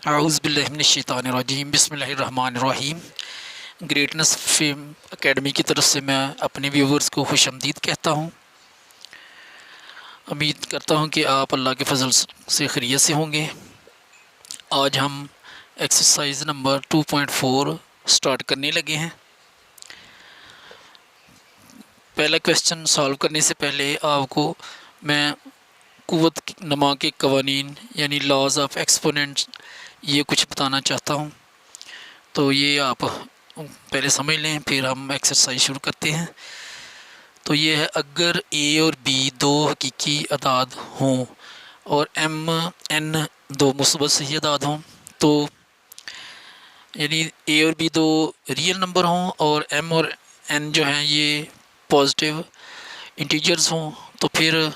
औज़ुबिल्लाहिमिनश्शैतानिर्रजीम बिस्मिल्लाहिर्रहमानिर्रहीम। Greatness fame academy की तरफ से मैं अपने व्यूवर्स को खुशामदीद कहता हूँ। उम्मीद करता हूँ कि आप अल्लाह के फजल से खैरियत से होंगे। आज हम एक्सरसाइज नंबर 2.4 स्टार्ट करने लगे हैं। पहला क्वेश्चन सॉल्व करने से पहले आपको मैं कुव्वत नमा के कवानीन यानी लॉज ऑफ एक्सपोनेंट्स ये कुछ बताना चाहता हूँ। तो ये आप पहले समझ लें, फिर हम एक्सरसाइज शुरू करते हैं। तो ये है, अगर ए और बी दो हकीकी अदाद हों और एम एन दो मुस्बत सही अदाद हों, तो यानी ए और बी दो रियल नंबर हों और एम और एन जो हैं ये पॉजिटिव इंटीजर्स हों, तो फिर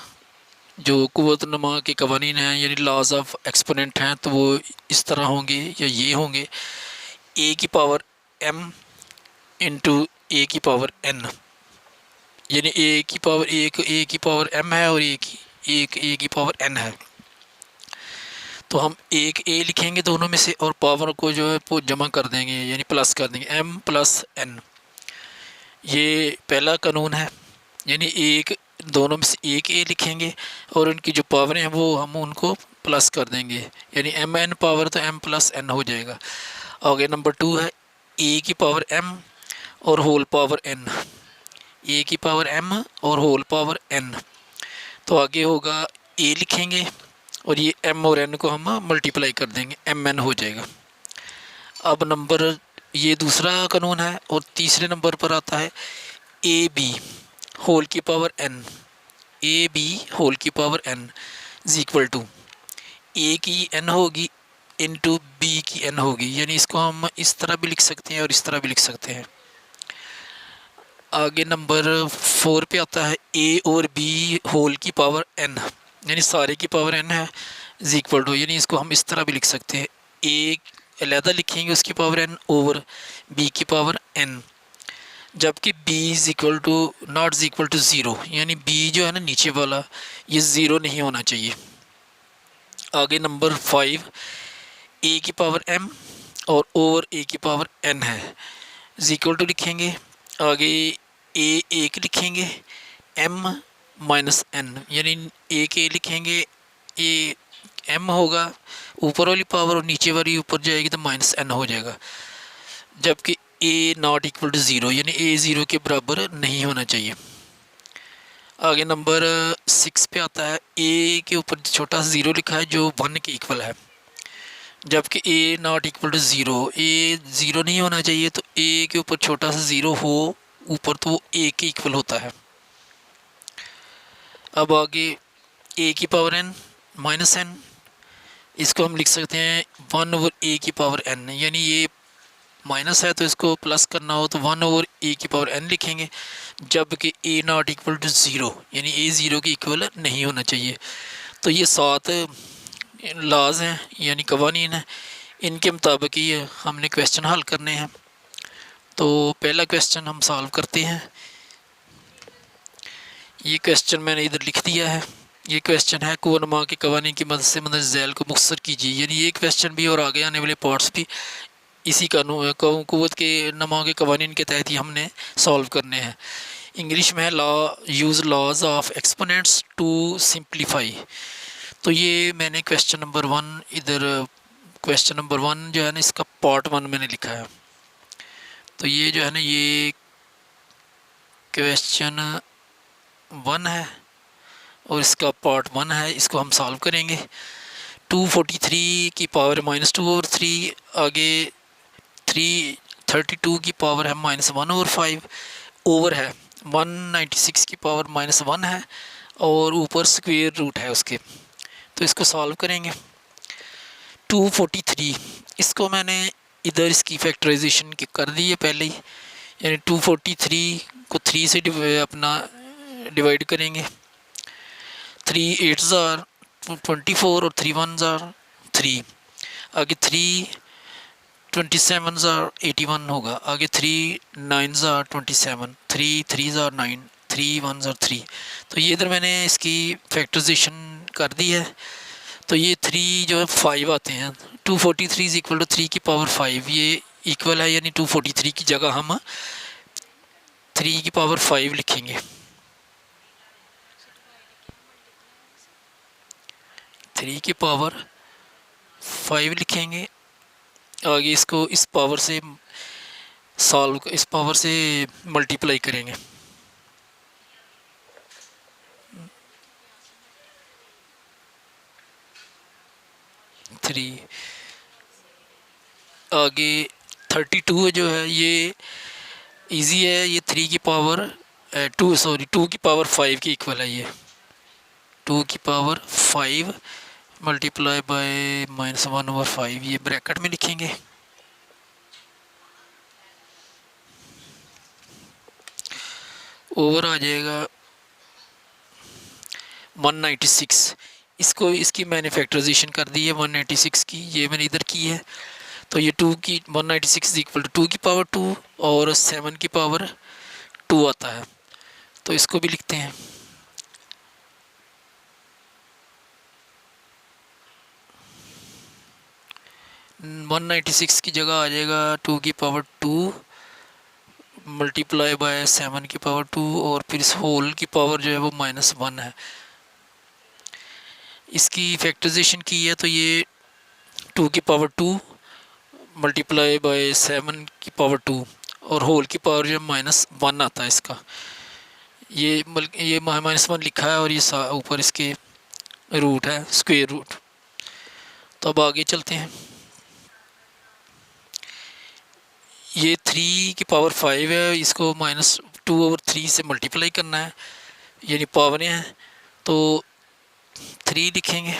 जो कुव्वत नमा के कवानीन हैं यानी लॉज ऑफ एक्सपोनेंट हैं तो वो इस तरह होंगे या ये होंगे, ए की पावर एम इंटू ए की पावर एन, यानी ए की पावर ए की पावर एम है और ए की पावर एन है। तो हम एक ए लिखेंगे दोनों में से और पावर को जो है वो जमा कर देंगे यानी प्लस कर देंगे, एम प्लस एन। ये पहला कानून है, यानी एक दोनों में से एक ए लिखेंगे और उनकी जो पावर हैं वो हम उनको प्लस कर देंगे, यानी एम एन पावर तो एम प्लस एन हो जाएगा। आगे नंबर 2 है, ए की पावर एम और होल पावर एन, ए की पावर एम और होल पावर एन। तो आगे होगा ए लिखेंगे और ये एम और एन को हम मल्टीप्लाई कर देंगे, एम एन हो जाएगा। अब नंबर ये दूसरा कानून है और तीसरे नंबर पर आता है ए बी होल की power N, A B whole की power N is equal to A की एन होगी इंटू बी की एन होगी, यानी इसको हम इस तरह भी लिख सकते हैं और इस तरह भी लिख सकते हैं। आगे नंबर 4 पे आता है ए और बी होल की पावर एन, यानी सारे की पावर एन है इज इक्वल टू, यानी इसको हम इस तरह भी लिख सकते हैं, ए अलहदा लिखेंगे उसकी पावर एन ओवर बी की पावर एन, जबकि B is equal to not is equal to zero, यानी बी जो है ना नीचे वाला ये ज़ीरो नहीं होना चाहिए। आगे नंबर 5 ए की पावर एम और ओवर ए की पावर एन है इज इक्वल टू लिखेंगे, आगे ए एक लिखेंगे एम माइनस एन, यानी एक ए लिखेंगे, ए एम होगा ऊपर वाली पावर और नीचे वाली ऊपर जाएगी तो माइनस एन हो जाएगा, जबकि A not equal to zero, यानी ए ज़ीरो के बराबर नहीं होना चाहिए। आगे नंबर 6 पे आता है, ए के ऊपर छोटा सा ज़ीरो लिखा है जो 1 के इक्वल है, जबकि A not equal to zero, A zero नहीं होना चाहिए, तो ए के ऊपर छोटा सा ज़ीरो हो ऊपर तो वो ए के इक्वल होता है। अब आगे ए की पावर एन माइनस एन, इसको हम लिख सकते हैं 1 ओवर ए की पावर एन, यानी ये माइनस है तो इसको प्लस करना हो तो 1 ओवर ए की पावर एन लिखेंगे, जबकि A not equal to zero, यानी ए ज़ीरो के इक्वल नहीं होना चाहिए। तो ये 7 लॉज हैं यानी कवानीन हैं, इनके मुताबिक ही हमने क्वेश्चन हल करने हैं। तो पहला क्वेश्चन हम सॉल्व करते हैं। ये क्वेश्चन मैंने इधर लिख दिया है। ये क्वेश्चन है कुव्वत नमा के कवानीन की मदद से मदद झैल को मुख्तसर कीजिए, यानी ये क्वेश्चन भी और आगे आने वाले पार्ट्स भी इसी कानून कुव्वत के नमा के कवानीन के तहत ही हमने सॉल्व करने हैं। इंग्लिश में है law use laws of exponents to simplify. तो ये मैंने क्वेश्चन नंबर 1 इधर क्वेश्चन नंबर 1 जो है ना इसका पार्ट 1 मैंने लिखा है। तो ये जो है ना ये क्वेश्चन 1 है और इसका पार्ट 1 है, इसको हम सॉल्व करेंगे। 243 की पावर -2 ओवर 3, आगे 332 की पावर है -1 ओवर 5, ओवर है 196 की पावर -1 है और ऊपर स्क्वायर रूट है उसके, तो इसको सॉल्व करेंगे। 243 इसको मैंने इधर इसकी फैक्टराइजेशन कर दी है पहले ही, यानी 243 को 3 से अपना डिवाइड करेंगे, 3 8 ज़ार 24 और 3 1 ज़ार 3, आगे 3 27 ज़ार 81 होगा, आगे 3 9 ज़ार 27, 3 3 ज़ार 9, 3 1 ज़ार 3। तो ये इधर मैंने इसकी फैक्टराइजेशन कर दी है। तो ये 3 जो है 5 आते हैं। 243 इज इक्वल टू 3 की पावर 5, ये इक्वल है, यानी 243 की जगह हम 3 की पावर 5 लिखेंगे। 3 की पावर 5 लिखेंगे। आगे इसको इस पावर से सॉल्व, इस पावर से मल्टीप्लाई करेंगे। 3 आगे 32 जो है ये इजी है, ये 3 की पावर 2 की पावर 5 की इक्वल है। ये 2 की पावर 5 मल्टीप्लाई बाय -1/5, ये ब्रैकेट में लिखेंगे। ओवर आ जाएगा 196। इसको इसकी मैंने फैक्टराइजेशन कर दी है 196 की, ये मैंने इधर की है। तो ये 2 की 196 इक्वल टू 2 की पावर 2 और 7 की पावर 2 आता है। तो इसको भी लिखते हैं। वन 196 की जगह आ जाएगा 2 की पावर 2 मल्टीप्लाई बाय 7 की पावर 2 और फिर इस होल की पावर जो है वो -1 है। इसकी फैक्टराइजेशन की है तो ये 2 की पावर 2 मल्टीप्लाई बाय 7 की पावर 2 और होल की पावर जो -1 आता है इसका। ये -1 लिखा है और ये ऊपर इसके रूट है, स्क्वायर रूट। तो अब आगे चलते हैं। ये 3 की पावर 5 है, इसको -2/3 से मल्टीप्लाई करना है, यानी पावरें हैं तो 3 लिखेंगे।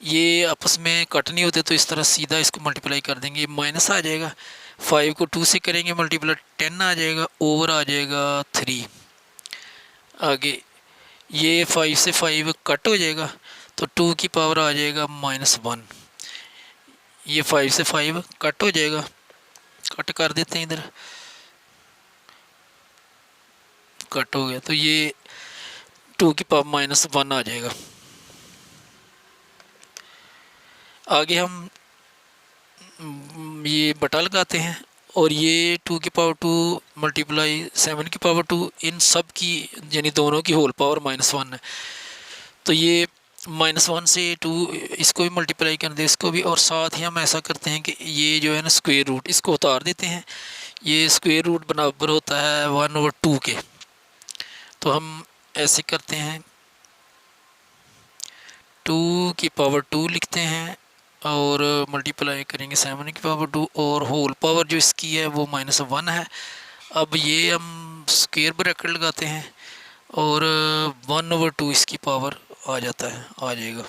ये आपस में कट नहीं होते तो इस तरह सीधा इसको मल्टीप्लाई कर देंगे, माइनस आ जाएगा। 5 को 2 से करेंगे मल्टीप्लाई, 10 आ जाएगा, ओवर आ जाएगा 3। आगे ये 5 से 5 कट हो जाएगा तो 2 की पावर आ जाएगा -1। ये 5 से 5 कट हो जाएगा, कट कर देते हैं इधर, कट हो गया तो ये 2 की पावर -1 आ जाएगा। आगे हम ये बटा लगाते हैं और ये 2 की पावर 2 मल्टीप्लाई 7 की पावर 2 इन सब की यानी दोनों की होल पावर -1 है। तो ये -1 से 2 इसको भी मल्टीप्लाई कर दे, इसको भी, और साथ ही हम ऐसा करते हैं कि ये जो है ना स्क्वायर रूट इसको उतार देते हैं। ये स्क्वायर रूट बराबर होता है 1/2 के। तो हम ऐसे करते हैं, 2 की पावर 2 लिखते हैं और मल्टीप्लाई करेंगे 7 की पावर 2 और होल पावर जो इसकी है वो -1 है। अब ये हम स्क्वायर ब्रैकेट लगाते हैं और 1/2 इसकी पावर आ जाता है, आ जाएगा।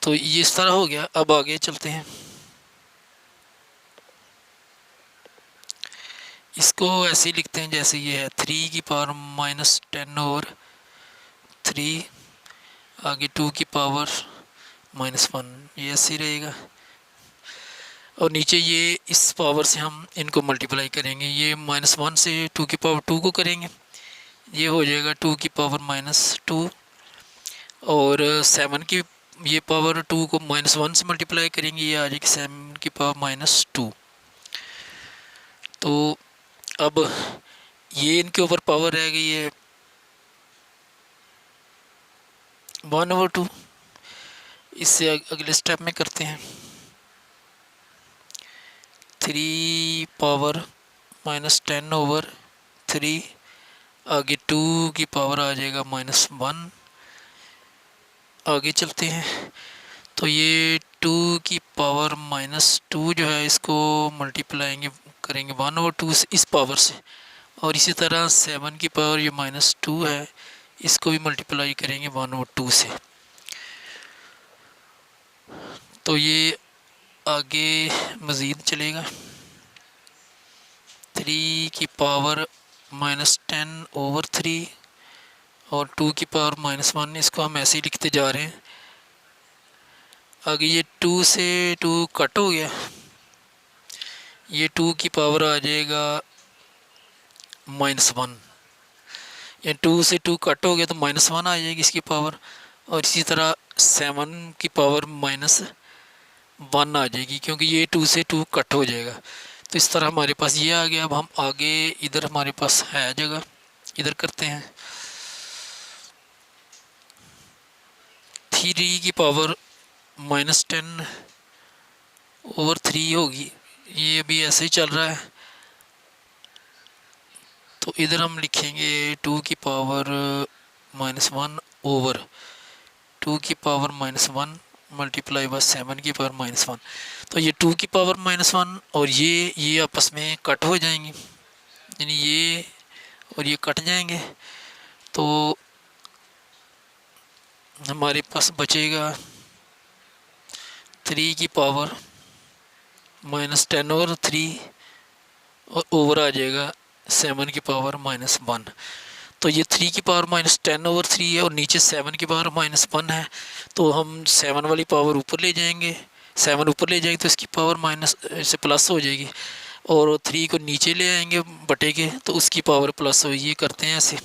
तो ये इस तरह हो गया। अब आगे चलते हैं, इसको ऐसे ही लिखते हैं जैसे ये है 3 की पावर -10/3, आगे 2 की पावर -1, ये ऐसे ही रहेगा। और नीचे ये इस पावर से हम इनको मल्टीप्लाई करेंगे, ये -1 से 2 की पावर 2 को करेंगे, ये हो जाएगा 2 की पावर -2 और 7 की ये पावर 2 को -1 से मल्टीप्लाई करेंगे, ये आ जाएगी 7 की पावर -2। तो अब ये इनके ऊपर पावर रह गई है 1/2। इससे अगले स्टेप में करते हैं, 3 पावर -10/3, आगे 2 की पावर आ जाएगा -1। आगे चलते हैं तो ये 2 की पावर -2 जो है इसको मल्टीप्लाई करेंगे 1/2 से इस पावर से, और इसी तरह 7 की पावर ये -2 है, इसको भी मल्टीप्लाई करेंगे 1/2 से। तो ये आगे मज़ीद चलेगा, 3 की पावर -10/3 और 2 की पावर -1, इसको हम ऐसे ही लिखते जा रहे हैं। आगे ये 2 से 2 कट हो गया, ये 2 की पावर आ जाएगा -1, या 2 से 2 कट हो गया तो -1 आ जाएगी इसकी पावर, और इसी तरह 7 की पावर -1 आ जाएगी, क्योंकि ये 2 से 2 कट हो जाएगा। तो इस तरह हमारे पास ये आ गया। अब हम आगे इधर हमारे पास है जगह, इधर करते हैं। 3 की पावर -10/3 होगी। ये अभी ऐसे ही चल रहा है। तो इधर हम लिखेंगे 2 की पावर -1/2 की पावर -1 मल्टीप्लाई बाय 7 की पावर -1। तो ये 2 की पावर -1 और ये आपस में कट हो जाएंगी, यानी ये और ये कट जाएंगे। तो हमारे पास बचेगा 3 की पावर -10/3 और ओवर आ जाएगा 7 की पावर -1। तो ये 3 की पावर -10/3 है और नीचे 7 की पावर -1 है। तो हम 7 वाली पावर ऊपर ले जाएंगे, 7 ऊपर ले जाएंगे तो इसकी पावर माइनस से प्लस हो जाएगी, और 3 को नीचे ले आएंगे बटे के तो उसकी पावर प्लस होगी। ये करते हैं ऐसे,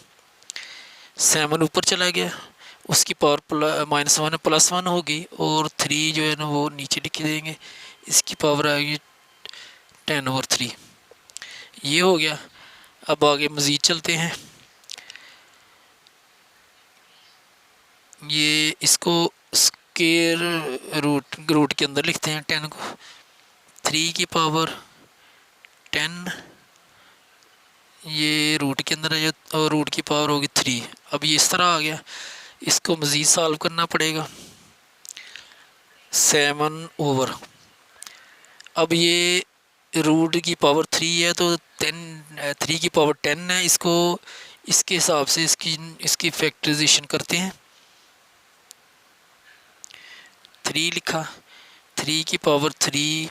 7 ऊपर चला गया, उसकी पावर -1 +1 होगी, और 3 जो है ना वो नीचे लिख देंगे, इसकी पावर आएगी 10/3। ये हो गया। अब आगे मज़ीद चलते हैं। ये इसको स्केयर रूट के अंदर लिखते हैं 10 को। 3 की पावर 10 ये रूट के अंदर है और रूट की पावर होगी 3। अब ये इस तरह आ गया। इसको मज़ीद सॉल्व करना पड़ेगा। 7 ओवर, अब ये रूट की पावर 3 है तो 3 की पावर 10 है। इसको इसके हिसाब से इसकी फैक्टराइजेशन करते हैं। 3 लिखा, 3 की पावर 3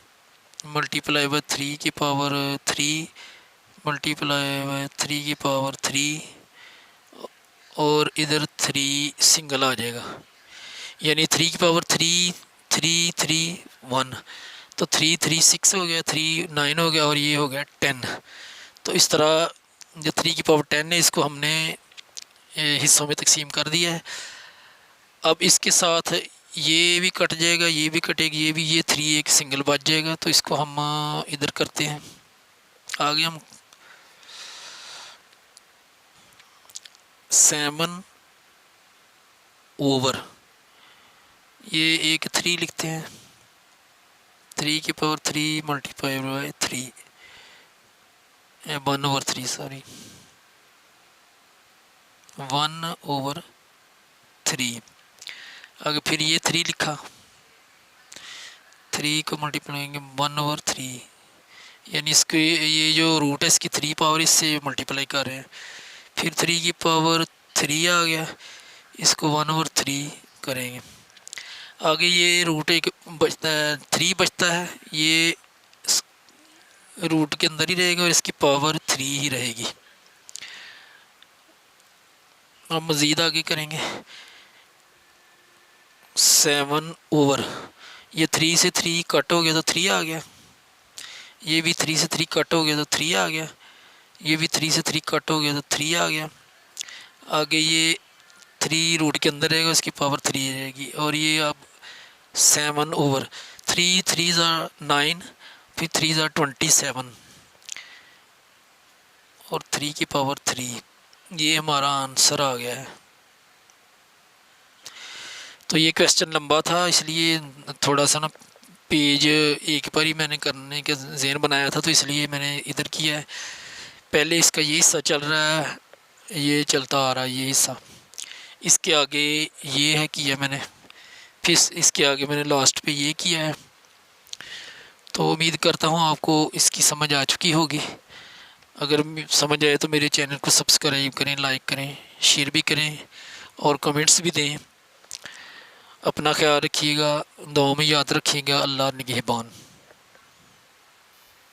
मल्टीप्लाई बाय 3 की पावर 3 मल्टीप्लाई बाय 3 की पावर 3, और इधर 3 सिंगल आ जाएगा, यानी 3 की पावर 3 3 3 1। तो 3 3 6 हो गया, 3 9 हो गया, और ये हो गया 10। तो इस तरह जो 3 की पावर 10 है इसको हमने हिस्सों में तकसीम कर दिया है। अब इसके साथ ये भी कट जाएगा, ये भी कटेगी, ये भी, ये 3 एक सिंगल बच जाएगा। तो इसको हम इधर करते हैं। आगे हम 7 ओवर ये एक 3 लिखते हैं। 3 की पावर 3 मल्टीप्लाई बाय 3 1/3 सॉरी 1/3। आगे फिर ये 3 लिखा, 3 को मल्टीप्लाई करेंगे 1/3, यानी इसके ये जो रूट है इसकी 3 पावर इससे मल्टीप्लाई कर रहे हैं। फिर 3 की पावर 3 आ गया, इसको 1/3 करेंगे। आगे ये रूट एक बचता है, 3 बचता है, ये रूट के अंदर ही रहेगा और इसकी पावर 3 ही रहेगी। अब मज़ीद आगे करेंगे। 7 ओवर ये 3 से 3 कट हो गया तो 3 आ गया, ये भी 3 से 3 कट हो गया तो 3 आ गया, ये भी 3 से 3 कट हो गया तो 3 आ गया। आगे ये 3 रूट के अंदर रहेगा, इसकी पावर 3 रहेगी। और ये अब 7 ओवर 3 3 9 फिर 3 27 और 3 की पावर 3। ये हमारा आंसर आ गया है। तो ये क्वेश्चन लंबा था, इसलिए थोड़ा सा ना पेज एक बार ही मैंने करने का ज़हन बनाया था, तो इसलिए मैंने इधर किया है। पहले इसका ये हिस्सा चल रहा है, ये चलता आ रहा है ये हिस्सा, इसके आगे ये है किया मैंने, फिर इसके आगे मैंने लास्ट पे ये किया है। तो उम्मीद करता हूँ आपको इसकी समझ आ चुकी होगी। अगर समझ आए तो मेरे चैनल को सब्सक्राइब करें, लाइक करें, शेयर भी करें और कमेंट्स भी दें। अपना ख्याल रखिएगा, दुआ में याद रखिएगा। अल्लाह निगहबान।